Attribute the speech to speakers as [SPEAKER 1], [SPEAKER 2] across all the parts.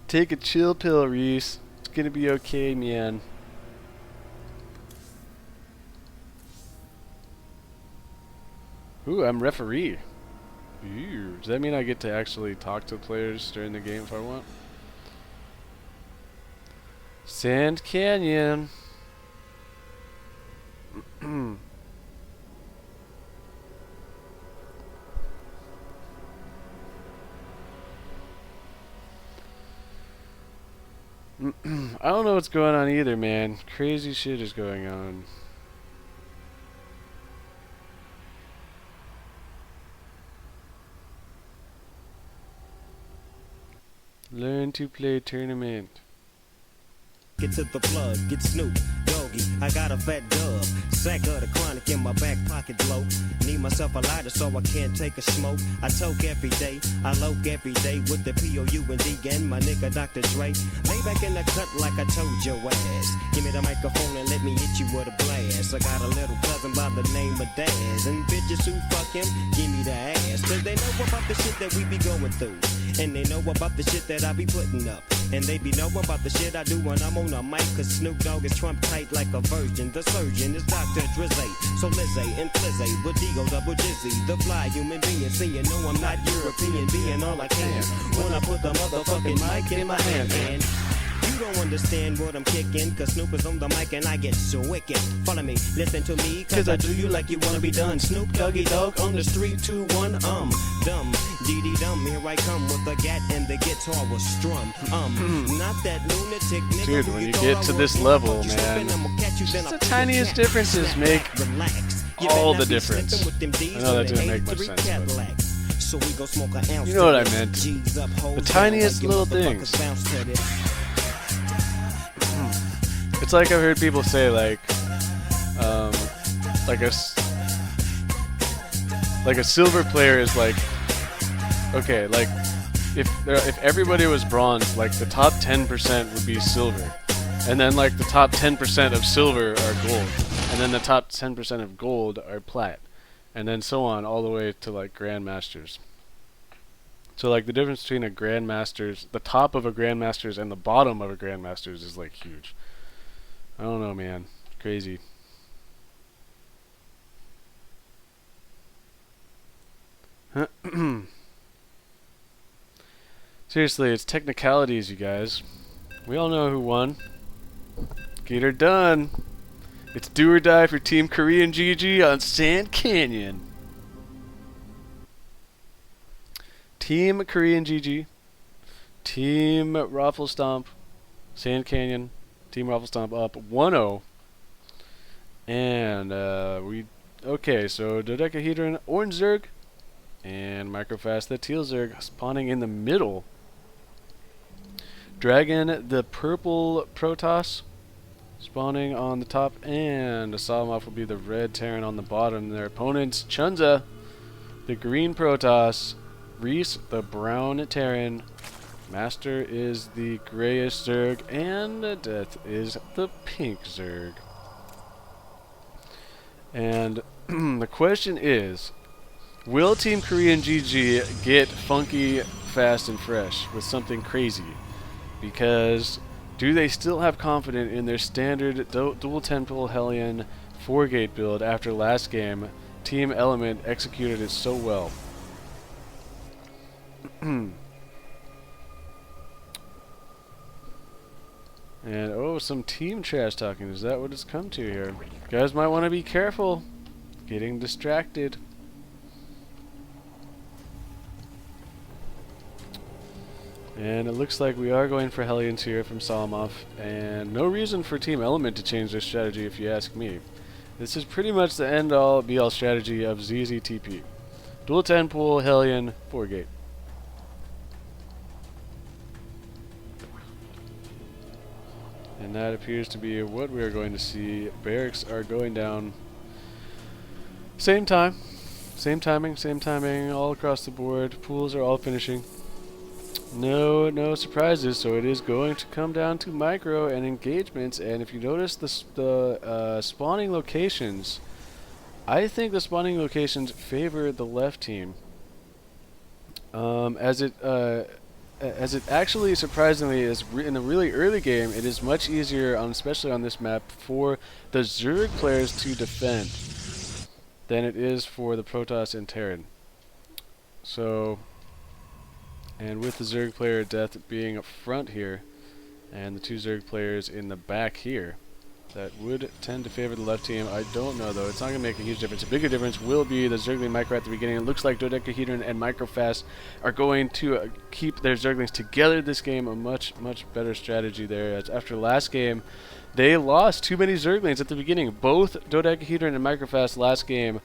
[SPEAKER 1] Take a chill pill, Reese. It's gonna be okay, man. Ooh, I'm referee. Ooh, does that mean I get to actually talk to players during the game if I want? Sand Canyon. I don't know what's going on either, man. Crazy shit is going on. Learn to play tournament.
[SPEAKER 2] Get to the plug, get Snoop, Doggy, I got a fat dub, sack of the chronic in my back pocket blow, need myself a lighter so I can't take a smoke, I toke every day, I loke every day with the P-O-U-N-D and my nigga Dr. Dre, lay back in the cut like I told your ass, give me the microphone and let me hit you with a blast, I got a little cousin by the name of Daz, and bitches who fuck him, give me the ass, cause they know about the shit that we be going through, and they know about the shit that I be putting up, and they be know about the shit I do when I'm on a mic, cause Snoop Dogg is Trump tight like a virgin. The surgeon is Dr. Drizzy, so Lizzie and Flizzy, with Digo double Jizzy, the fly human being, saying no I'm not European, being all I can, when I put the motherfucking mic in my hand, and you don't understand what I'm kicking, cause Snoop is on the mic and I get so wicked. Follow me, listen to me, cause I do you like you wanna be done. Snoop Doggy Dogg on the street, 2, 1, dumb, dee-dee-dum, here I come with the gat and the guitar was strum, not that lunatic nigga.
[SPEAKER 1] Dude, when you get to this level, man, just the tiniest differences make all the difference. I know that didn't make much sense, but
[SPEAKER 2] so we go smoke an ounce.
[SPEAKER 1] you know what I meant. The tiniest little things. It's like I've heard people say, like a silver player is like, okay, like if everybody was bronze, like the top 10% would be silver, and then like the top 10% of silver are gold, and then the top 10% of gold are plat, and then so on all the way to like grandmasters. So like the difference between a grandmaster's, the top of a grandmaster's and the bottom of a grandmaster's is like huge. I don't know, man. Crazy. Seriously, it's technicalities, you guys. We all know who won. Get her done. It's do or die for Team Korean GG on Sand Canyon. Team Korean GG. Team Raffle Stomp. Sand Canyon. Team Raffle Stomp up 1-0. And okay, so Dodecahedron Orange Zerg and Microfast the Teal Zerg spawning in the middle. Dragon the purple Protoss spawning on the top, and Asalamov will be the red Terran on the bottom. Their opponents, Chunza the green Protoss, Reese the brown Terran, Master is the grayish Zerg, and Death is the pink Zerg. And the question is, will Team Korean GG get funky, fast, and fresh with something crazy? Because do they still have confidence in their standard dual temple Hellion 4-gate build after last game? Team Element executed it so well. And oh, some team trash talking. Is that what it's come to here? You guys might want to be careful. Getting distracted. And it looks like we are going for Hellions here from Salamov. And no reason for Team Element to change their strategy if you ask me. This is pretty much the end-all, be-all strategy of ZZTP. Dual 10 pool, Hellion, 4-gate. And that appears to be what we are going to see. Barracks are going down. Same time. Same timing, all across the board. Pools are all finishing. No surprises, so it is going to come down to micro and engagements. And if you notice the spawning locations, I think the spawning locations favor the left team. As it as it actually surprisingly is in the really early game, it is much easier, especially on this map, for the Zerg players to defend than it is for the Protoss and Terran. So, and with the Zerg player Death being up front here, and the 2 Zerg players in the back here, that would tend to favor the left team. I don't know, though. It's not going to make a huge difference. A bigger difference will be the Zergling Micro at the beginning. It looks like Dodecahedron and Microfast are going to keep their Zerglings together this game. A much, much better strategy there. As after last game, they lost too many Zerglings at the beginning. Both Dodecahedron and Microfast last game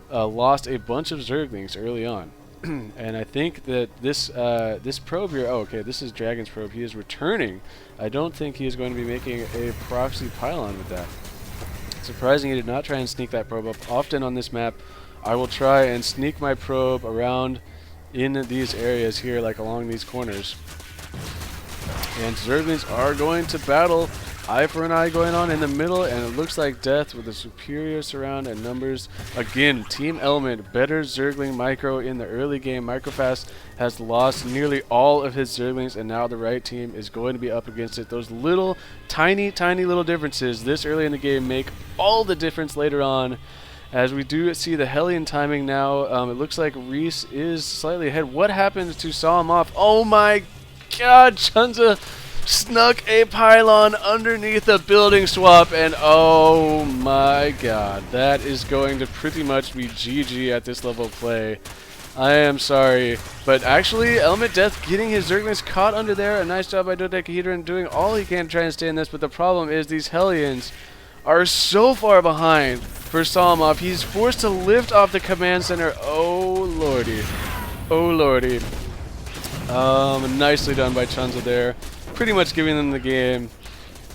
[SPEAKER 1] lost a bunch of Zerglings early on. And I think that this this probe here, oh, okay, this is Dragon's probe. He is returning. I don't think he is going to be making a proxy pylon with that. Surprising he did not try and sneak that probe up. Often on this map, I will try and sneak my probe around in these areas here, like along these corners. And Zerglings are going to battle. Eye for an eye going on in the middle, and it looks like Death with a superior surround and numbers. Again, Team Element, better Zergling Micro in the early game. Microfast has lost nearly all of his Zerglings, and now the right team is going to be up against it. Those little, tiny little differences this early in the game make all the difference later on. As we do see the Hellion timing now, it looks like Reese is slightly ahead. What happened to saw him off? Oh my god, Chunza snuck a pylon underneath a building swap, and oh my god, that is going to pretty much be GG at this level of play. I am sorry, but actually Element Death getting his Zerglings caught under there. A nice job by Dodecahedron doing all he can to try and stay in this, but the problem is these Hellions are so far behind for Salamov. He's forced to lift off the command center. Oh lordy. Oh lordy. Nicely done by Chunza there. Pretty much giving them the game.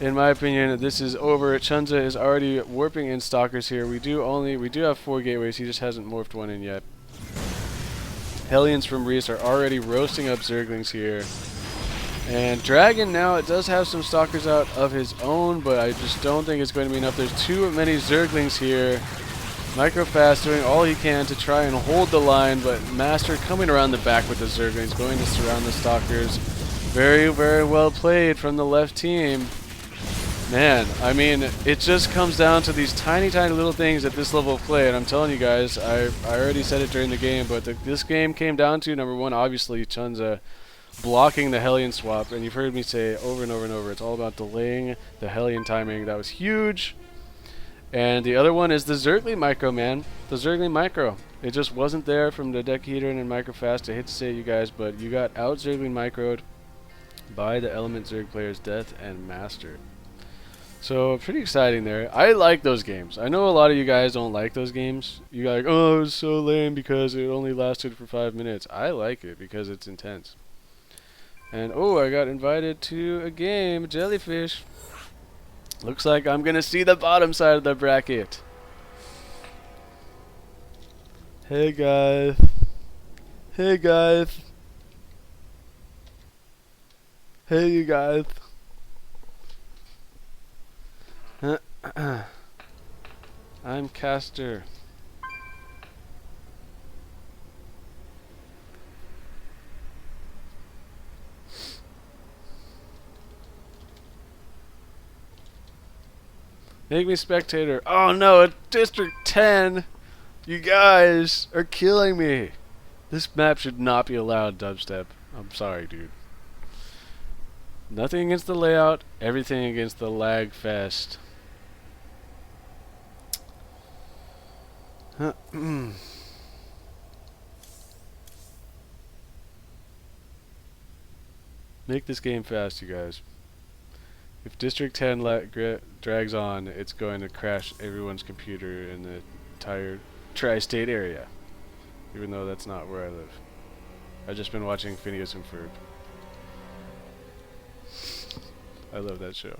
[SPEAKER 1] In my opinion, this is over. Chunza is already warping in Stalkers here. We do have 4 gateways. He just hasn't morphed one in yet. Hellions from Reese are already roasting up Zerglings here. And Dragon now, it does have some Stalkers out of his own, but I just don't think it's going to be enough. There's too many Zerglings here. Microfast doing all he can to try and hold the line, but Master coming around the back with the Zerglings, going to surround the Stalkers. Very, very well played from the left team. Man, I mean, it just comes down to these tiny little things at this level of play, and I'm telling you guys, I already said it during the game, but this game came down to, number one, obviously, Chunza blocking the Hellion swap, and you've heard me say over and over and over, it's all about delaying the Hellion timing. That was huge. And the other one is the Zergling Micro, man. The Zergling Micro. It just wasn't there from the Dodecahedron and Microfast. I hate to say it, you guys, but you got out Zergling Micro'd by the Element Zerg players Death and Master. So pretty exciting there. I like those games. I know a lot of you guys don't like those games. You like, oh, it was so lame because it only lasted for 5 minutes. I like it because it's intense. And oh, I got invited to a game, Jellyfish. Looks like I'm gonna see the bottom side of the bracket. Hey guys. Hey guys. Hey you guys. I'm Caster. Make me spectator. Oh no, it's District 10. You guys are killing me. This map should not be allowed, Dubstep. I'm sorry, dude. Nothing against the layout, everything against the lag fest. Make this game fast, you guys. If District 10 drags on, it's going to crash everyone's computer in the entire tri-state area. Even though that's not where I live. I've just been watching Phineas and Ferb. I love that show.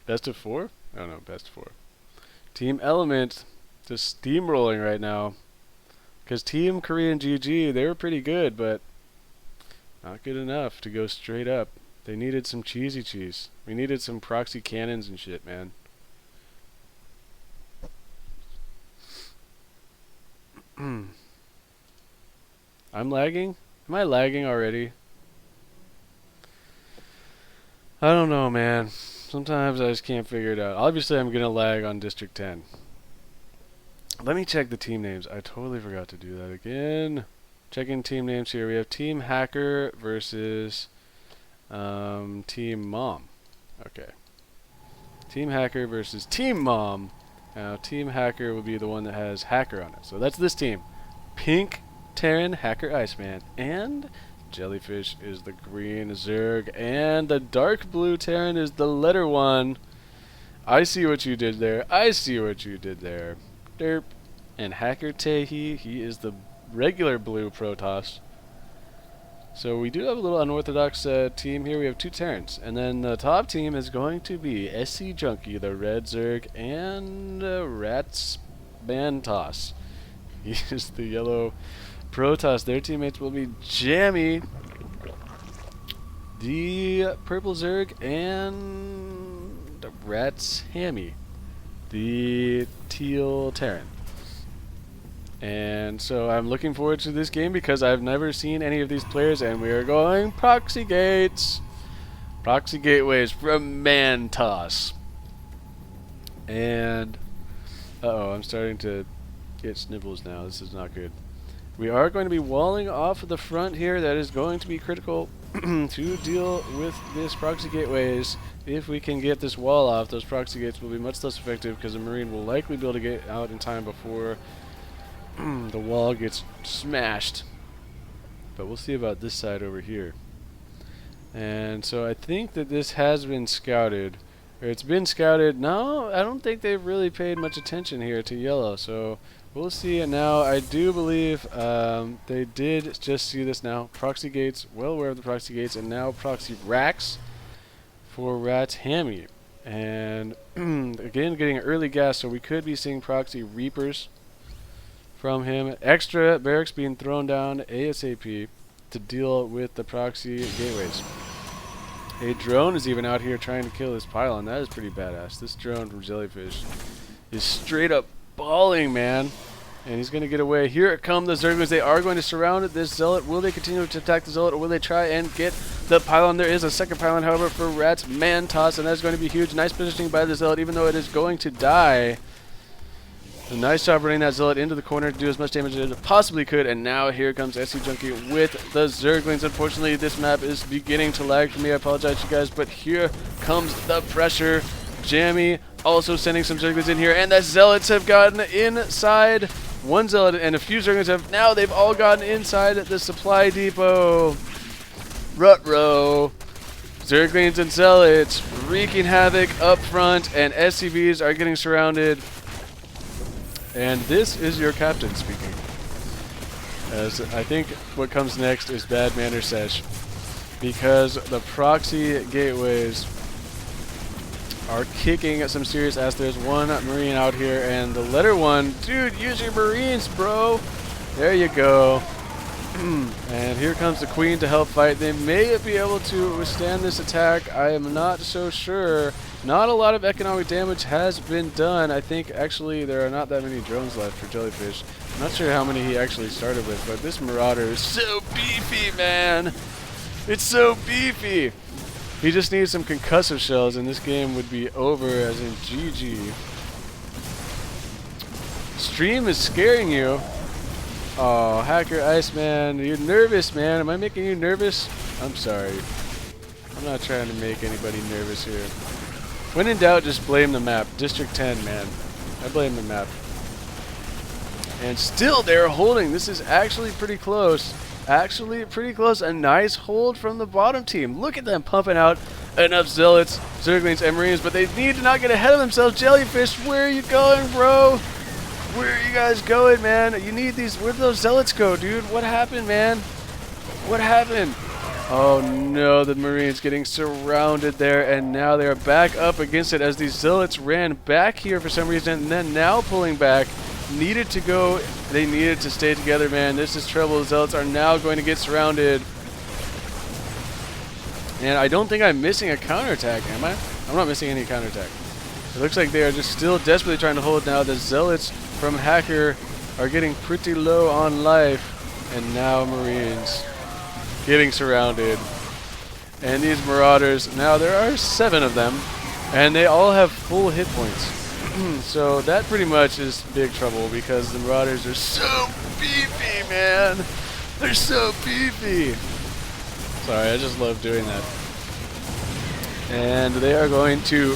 [SPEAKER 1] Best of 4? I don't know, best of 4. Team Element just steamrolling right now. Because Team Korean GG, they were pretty good, but not good enough to go straight up. They needed some cheesy cheese. We needed some proxy cannons and shit, man. I'm lagging? Am I lagging already? I don't know, man. Sometimes I just can't figure it out. Obviously, I'm going to lag on District 10. Let me check the team names. I totally forgot to do that again. Checking team names here. We have Team Hacker versus Team Mom. Okay. Team Hacker versus Team Mom. Now, Team Hacker will be the one that has Hacker on it. So that's this team. Pink Terran, Hacker Iceman, and Jellyfish is the green Zerg, and the dark blue Terran is the letter 1. I see what you did there. I see what you did there. Derp. And Hacker Tehi, he is the regular blue Protoss. So we do have a little unorthodox team here. We have 2 Terrans. And then the top team is going to be SC Junkie, the red Zerg, and Rats Bantos. He is the yellow Protoss. Their teammates will be Jammy, the purple Zerg, and Rats Hammy, the teal Terran. And so I'm looking forward to this game because I've never seen any of these players, and we are going proxy gates. Proxy gateways from Mantos. And uh-oh, I'm starting to get sniffles now. This is not good. We are going to be walling off of the front here. That is going to be critical to deal with this proxy gateways. If we can get this wall off, those proxy gates will be much less effective because the Marine will likely be able to get out in time before the wall gets smashed. But we'll see about this side over here. And so I think that this has been scouted. Or it's been scouted. No, I don't think they've really paid much attention here to yellow. So we'll see. And now I do believe they did just see this now. Proxy gates, well aware of the proxy gates, and now proxy racks for Rat Hammy. And again, getting early gas, so we could be seeing proxy reapers from him. Extra barracks being thrown down ASAP to deal with the proxy gateways. A drone is even out here trying to kill this pylon. That is pretty badass. This drone from Jellyfish is straight up balling, man. And he's going to get away. Here come the Zerglings. They are going to surround this Zealot. Will they continue to attack the Zealot, or will they try and get the pylon? There is a second pylon, however, for Rats Mantos, and that's going to be huge. Nice positioning by the Zealot, even though it is going to die. A nice job running that Zealot into the corner to do as much damage as it possibly could, and now here comes SC Junkie with the Zerglings. Unfortunately, this map is beginning to lag for me. I apologize, you guys, but here comes the pressure. Jammy also sending some Zerglings in here, and the Zealots have gotten inside. One Zealot and a few Zerglings have now, they've all gotten inside the supply depot. Rut-row. Zerglings and Zealots wreaking havoc up front, and SCVs are getting surrounded. And this is your captain speaking. As I think what comes next is bad manner sesh, because the proxy gateways are kicking some serious ass. There's one Marine out here, and the letter 1, dude, use your Marines, bro. There you go. And here comes the Queen to help fight. They may be able to withstand this attack. I am not so sure. Not a lot of economic damage has been done. I think actually there are not that many drones left for Jellyfish. I'm not sure how many he actually started with, but this Marauder is so beefy, man. It's so beefy. He just needs some concussive shells, and this game would be over, as in GG. Stream is scaring you. Oh, Hacker Iceman, you're nervous, man. Am I making you nervous? I'm sorry. I'm not trying to make anybody nervous here. When in doubt, just blame the map. District 10, man. I blame the map. And still they're holding. This is actually pretty close. Actually pretty close. A nice hold from the bottom team. Look at them pumping out enough Zealots, Zerglings, and Marines, but they need to not get ahead of themselves. Jellyfish, where are you going, bro? Where are you guys going, man? You need these. Where did those Zealots go, dude? What happened, man? What happened? Oh no, the Marines getting surrounded there, and now they are back up against it as these Zealots ran back here for some reason, and then now pulling back. Needed to go. They needed to stay together, man. This is trouble. The Zealots are now going to get surrounded. And I don't think I'm missing a counterattack, am I? I'm not missing any counterattack. It looks like they are just still desperately trying to hold now. The Zealots from Hacker are getting pretty low on life. and now Marines getting surrounded. And these Marauders, now there are 7 of them, and they all have full hit points. So that pretty much is big trouble because the Marauders are so beefy, man. They're so beefy. Sorry, I just love doing that. And they are going to